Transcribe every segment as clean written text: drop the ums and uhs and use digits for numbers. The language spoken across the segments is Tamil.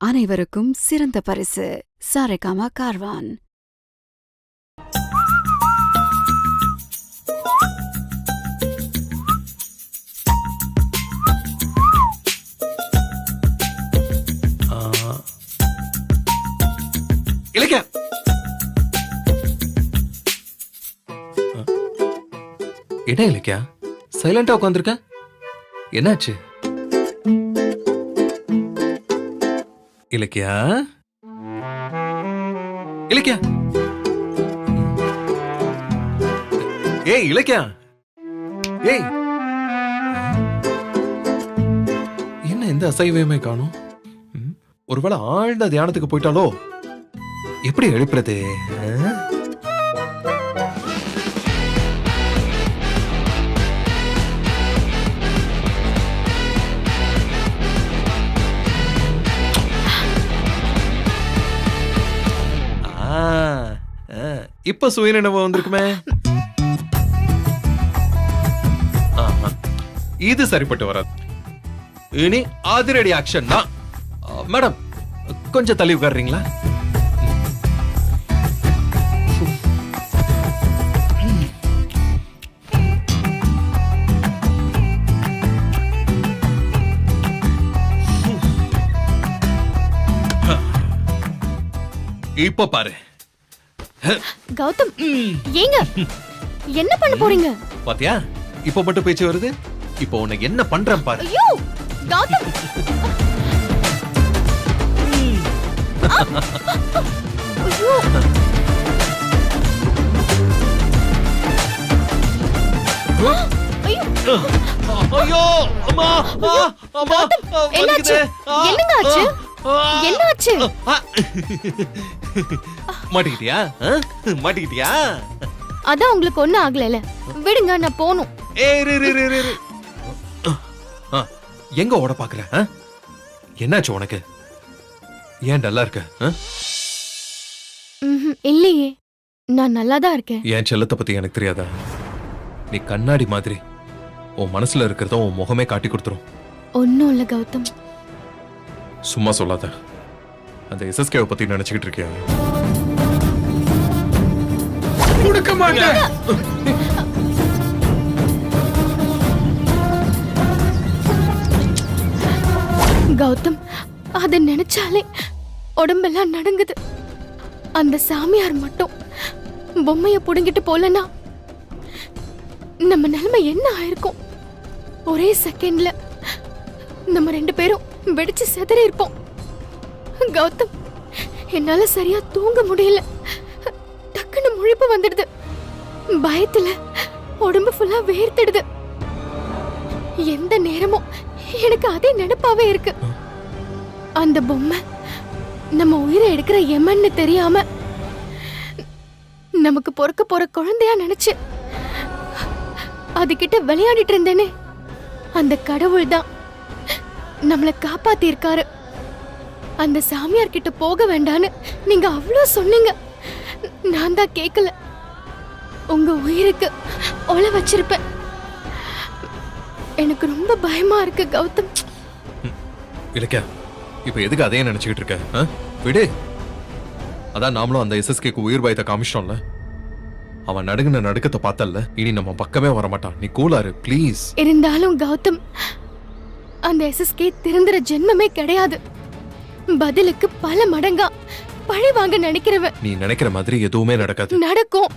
அனைவருக்கும் சிறந்த பரிசு சாரேகாமா கார்வான். இலக்கியா, என்ன இலக்கியா சைலண்டா உட்காந்துருக்க? என்னாச்சு இலக்கியா? இலக்கியா, ஏய் இலக்கியா, ஏய் என்ன எந்த அசைவமே காணும்? ஒருவேளை ஆழ்ந்த தியானத்துக்கு போயிட்டாலோ? எப்படி எழுப்புறது? இப்ப சுயநினைவு வந்திருக்குமே. இது சரிப்பட்டு வராது. இனி அதிரடி ஆக்ஷன் தான். மேடம், கொஞ்சம் தள்ளி உட்கார்றீங்களா? இப்ப பாரு கௌதம், ஏங்க என்ன பண்ண போறீங்க? பாத்தியா, இப்ப மட்டும் பேச்சு வருது. இப்போ உனக்கு என்ன பண்றேன் பாரு. ஐயோ கௌதம், ஐயோ ஐயோ அம்மா, அம்மா, என்னாச்சு? என்னங்க ஆச்சு? என்னாச்சு? மாட்டிக்கிட்டியா? மாட்டிக்கிட்டியா? அதான் உங்களுக்கு ஒண்ணும் ஆகல. விடுங்க, நான் போணும். எங்க ஓட பாக்குற? என்னாச்சு உனக்கு? ஏன் டல்லா இருக்க? இல்லையே, நான் நல்லா தான் இருக்கேன். என் செல்லத்தை பத்தி எனக்கு தெரியாதா? நீ கண்ணாடி மாதிரி. உன் மனசுல இருக்கிறத உன் முகமே காட்டி கொடுத்துரும். ஒன்னும் இல்ல கௌதம். சும்மா சொல்லாத. அந்த எஸ்எஸ்கேவை பத்தி நினைச்சுக்கிட்டு இருக்கியா? கொடுக்க மாட்டேன். கௌதம், அத நினைச்சாலே உடம்பெல்லாம் நடுங்குது. அந்த சாமியார் மட்டும் பொம்மைய புடுங்கிட்டு போலனா நம்ம நிலைமை என்ன ஆயிருக்கும்? ஒரே செகண்ட்ல நம்ம 2 பேரும் வெடிச்சு சிதறி இருப்போம். கௌதம், என்னால சரியா தூங்க முடியல. டக்குன்னு முழிப்பு வந்துடுது. பயத்துல உடம்பு ஃபுல்லா வேர்த்திடுது. எந்த நேரமும் எனக்கு அதே நினைப்பாவே இருக்கு. அந்த பொம்மை நம்ம உயிரை எடுக்கிற எமன்னு தெரியாம நமக்கு பொறுக்க போற குழந்தையா நினைச்சு அதுகிட்ட விளையாடிட்டு இருந்தேனே, அந்த கடவுள் தான் நம்மளை காப்பாத்தி இருக்காரு. அந்த சாமியார் கிட்ட போக வேண்டான்னு நீங்க அவ்வளவு சொன்னீங்க. நான் தான் கேட்கல. உங்க உயிருக்கு ஒள வச்சிருப்பேன். எனக்கு ரொம்ப பயமா இருக்கு கௌதம். இலக்கியா, இப்ப எதுக்கு அதே நினைச்சுக்கிட்டு இருக்க? விடு. அதான் நாமளும் அந்த எஸ்எஸ்கேக்கு உயிர் பயத்தை காமிச்சிட்டோம்ல. அவன் நடுங்கின நடுக்கத்தை பார்த்தல்ல, இனி நம்ம பக்கமே வர மாட்டான். நீ கூலாரு ப்ளீஸ். இருந்தாலும் கௌதம், அந்த எஸ்எஸ்கே திருந்துற ஜென்மமே கிடையாது. பதிலுக்கு பல மடங்கா பழி வாங்க நினைக்கிறவன். நீ நினைக்கிற மாதிரி எதுவுமே நடக்காது. நடக்கும்,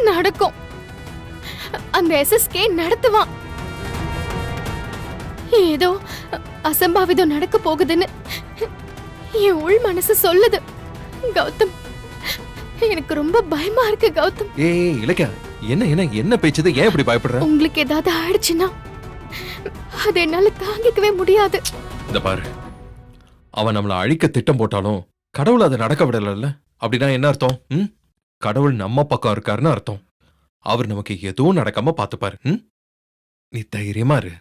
நடக்கும். அந்த எஸ்எஸ்கே நடத்துவான். ஏதோ அசம்பாவிதம் நடக்க போகுதுன்னு என் உள் மனசு சொல்லுது. கௌதம், எனக்கு ரொம்ப பயமா இருக்கு கௌதம். ஏய் இலக்கியா, என்ன என்ன என்ன பேச்சுது? ஏன் இப்படி பயப்படுற? உங்களுக்கு ஏதாவது ஆயிடுச்சுன்னா அது என்னால தாங்கிக்கவே முடியாது. இந்த பாரு, அவன் நம்மள அழிக்க திட்டம் போட்டாலும் கடவுள் அதை நடக்க விடல. அப்படின்னா என்ன அர்த்தம்? கடவுள் நம்ம பக்கம் இருக்காருன்னு அர்த்தம். அவர் நமக்கு எதுவும் நடக்காம பாத்துப்பாரு. நீ தைரியமா இரு.